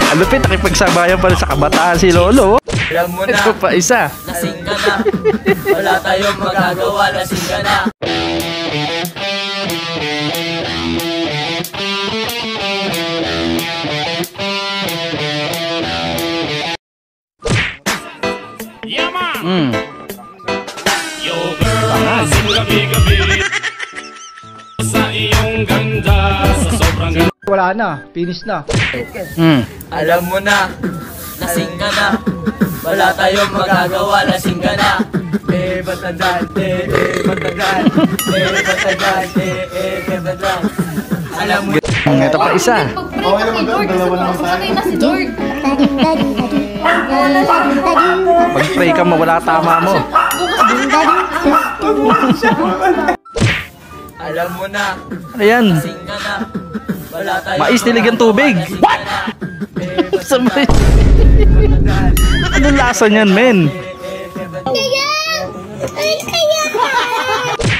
Alupit, nakipagsabayan pa rin sa kabataan si Lolo. Alam mo na, ito pa isa. lasing ka na. Wala tayong magagawa, lasing ka na. Yo girl, gabi-gabi sa iyong ganda, sa sobrang ganda. Wala na, finish na. Alam mo na, lasing ka na. Wala tayong magagawa, lasing ka na. Batagan, batagan, batagan, batagan. Alam mo. Ito pa isa. Okay naman doon, dalawa naman tayo. na si Lord. Pag-pray ka, mawala tama mo. Alam mo na, Ayan. lasing ka na. Wala tayong Mais niligang tubig. What? Sabay. Anong lasa niyan, men?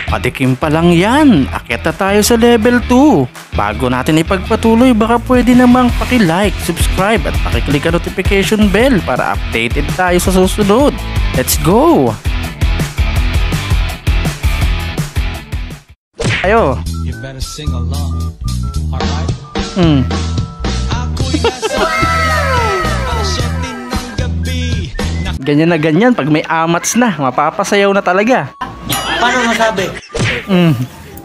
Patikim pa lang yan. Akyat na tayo sa level 2. Bago natin ipagpatuloy, baka pwede namang paki-like, subscribe at paki-click ang notification bell para updated tayo sa susunod. Let's go! Ayo. You better sing along. Alright? Ganyan na ganyan. Pag may amats na, mapapasayaw na talaga. Paano masabi?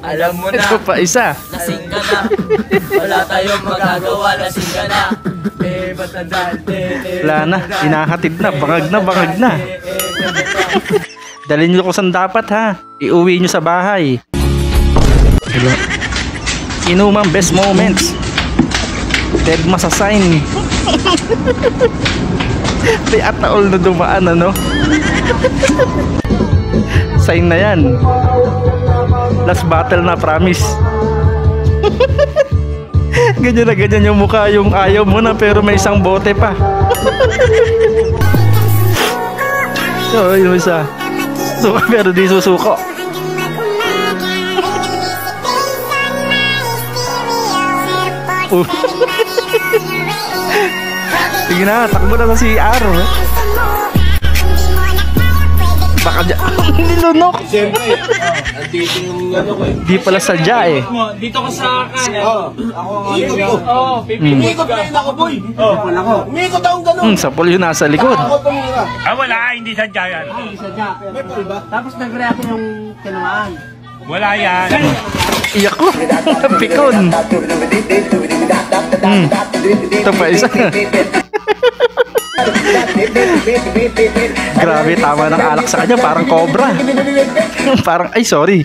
Alam mo na, Ito pa isa. lasing ka na. Wala tayong magagawa, lasing ka na. Batagan, Wala na. Inahatid na. Bangag na, bangag na. Dalhin nyo ko saan dapat, ha. Iuwi nyo sa bahay. Inumang best moments. Dead masasign. Di ataol na dumaan, ano? Sign na yan. Last battle na, promise. Ganyan na ganyan yung mukha, yung ayaw mo na pero may isang bote pa. So, yun isa. Suka pero di susuko. Sige na, takbo na sa CR. Baka dyan. Nilunok. Siyempre, andito yung ano ko eh. Di pala sadya eh. Dito ka sa kanan. Ako ang ano ko. Pipikot Umikot na rin ako, boy. Wala ko. Umikot akong gano'n. Sa pool yun nasa likod. Ako tumira. Wala, hindi sadya yan. May pool ba? Tapos nag-react yung tinumaan. Wala yan. Iyak ko. Pikon. Ito pa isa. Grabe, tama ng alak sa kanya. Parang cobra. Parang, ay sorry.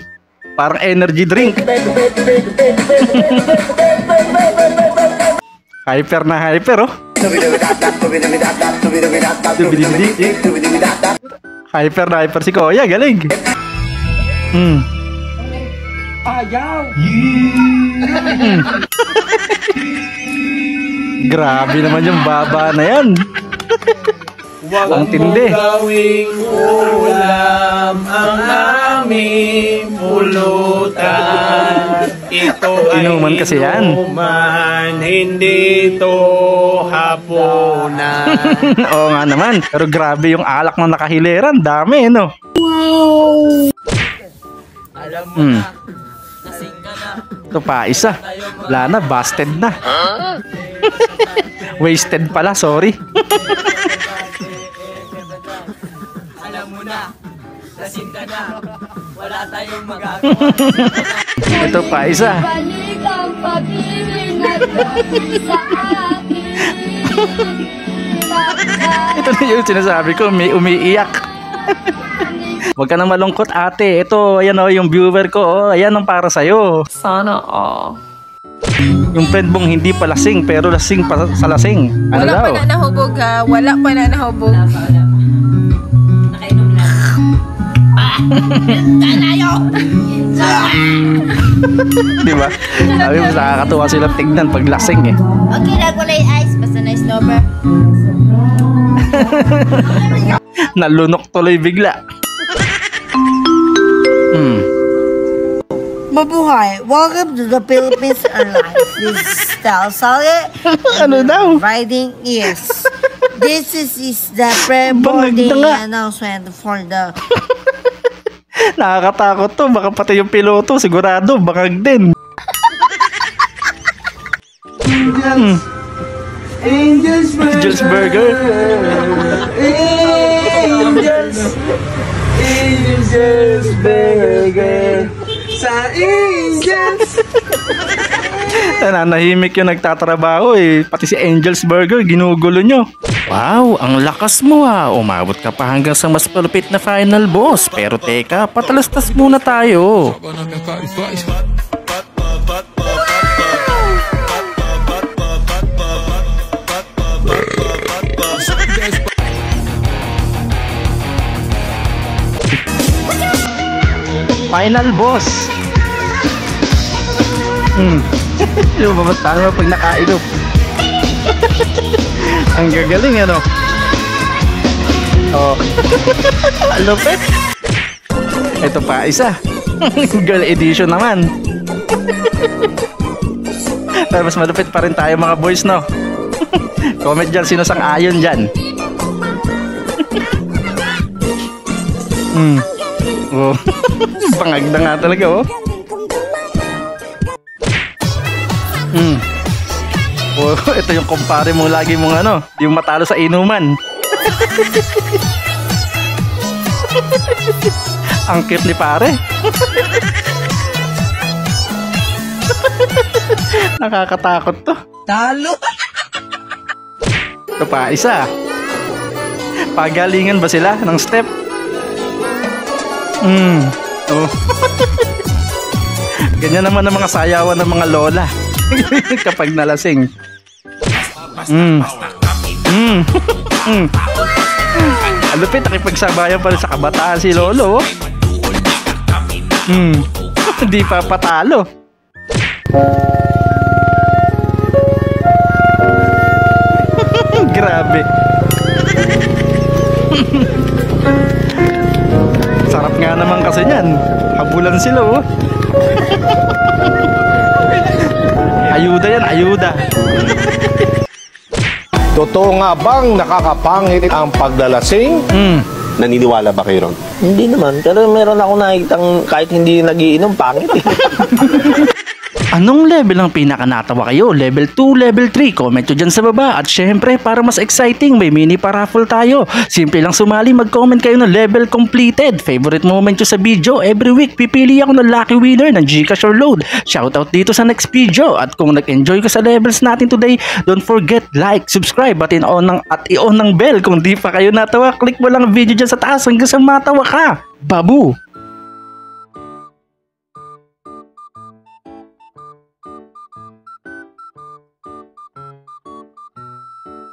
Parang energy drink. Hyper na hyper, oh. Hyper na hyper si Kuya. Galing. Grabe naman yung baba na yan. Ang tindi. gawing ulam ang aming pulutan. Ito ay Inuman kasi yan. inuman, hindi to hapunan. Oo nga naman. Pero grabe yung alak na nakahiliran. Dami, no? Alam mo na, lasing ka na. Ito pa, isa. Wala na, busted na. Wasted pala, sorry. Alam mo na, lasing ka na. Wala tayong magagawa. Ito pa, isa. Balik ang pag-ibig na gawin sa akin. Ito na yung sinasabi ko, may umiiyak. Huwag ka na malungkot, ate. Ito, ayan o, yung viewer ko. Oh, ayan ang para sa'yo. Sana all. Yung friend mong hindi pa lasing, pero lasing pa sa lasing. Ano Wala daw? pa na nahubog ha. Wala pa na nahubog. Nakainom na. Diba? Sabi mo, nakakatuwa sila tignan pag lasing eh. Okay, nagwalay ice. Basta nice lover. Nalunok tuloy bigla. Mabuhay! Welcome to the Philippines Airlines. This is Stel Salye. Ano daw? Riding ears. This is the pre-boarding announcement for the... Nakakatakot to. Baka pati yung piloto, sigurado, bangag din. Angels Burger. Angel's Burger. Angels Burger. Sa Angels. Nananahimik yung nagtatrabaho eh. Pati si Angel's Burger, ginugulo nyo. Wow, ang lakas mo ha. Umabot ka pa hanggang sa mas palupit na final boss. Pero teka, patalastas muna tayo. Final boss. Yung babastahan mo pag nakainom. Ang gagaling ano. Oh. Lupit. Ito pa isa. Girl edition naman. Pero mas malupit pa rin tayo mga boys, no? Comment dyan sino sang ayon dyan. Oh. Bangag na nga talaga, oh. Oh, ito yung kumpare mo lagi mong ano, yung matalo sa inuman. Ang cute ni pare. Nakakatakot to. Talo! Ito pa, isa. Pagalingan ba sila ng step? Oh. Ganyan naman ang mga sayawan ng mga lola kapag nalasing. Alupit, nakipagsabayan pa rin sa kabataan si lolo. Hindi pa patalo. Grabe. Sarap nga naman kasi niyan. Habulan sila, oh. Ayuda yan, ayuda. Totoo nga bang nakakapangit ang paglalasing? Naniniwala ba kayo ron? Hindi naman, pero meron ako nakikitang kahit hindi nagiinom, pangit eh. Anong level ang pinakanatawa kayo? Level 2, level 3? Comment nyo dyan sa baba. At syempre, para mas exciting, may mini paraffle tayo. Simple lang sumali, mag-comment kayo ng level completed. Favorite moment nyo sa video. Every week, pipili ako ng lucky winner ng Gcash or Load. Shoutout dito sa next video. At kung nag-enjoy ka sa levels natin today, don't forget, like, subscribe, at i-on ng bell. Kung di pa kayo natawa, click mo lang ang video dyan sa taas hanggang sa matawa ka. Babu!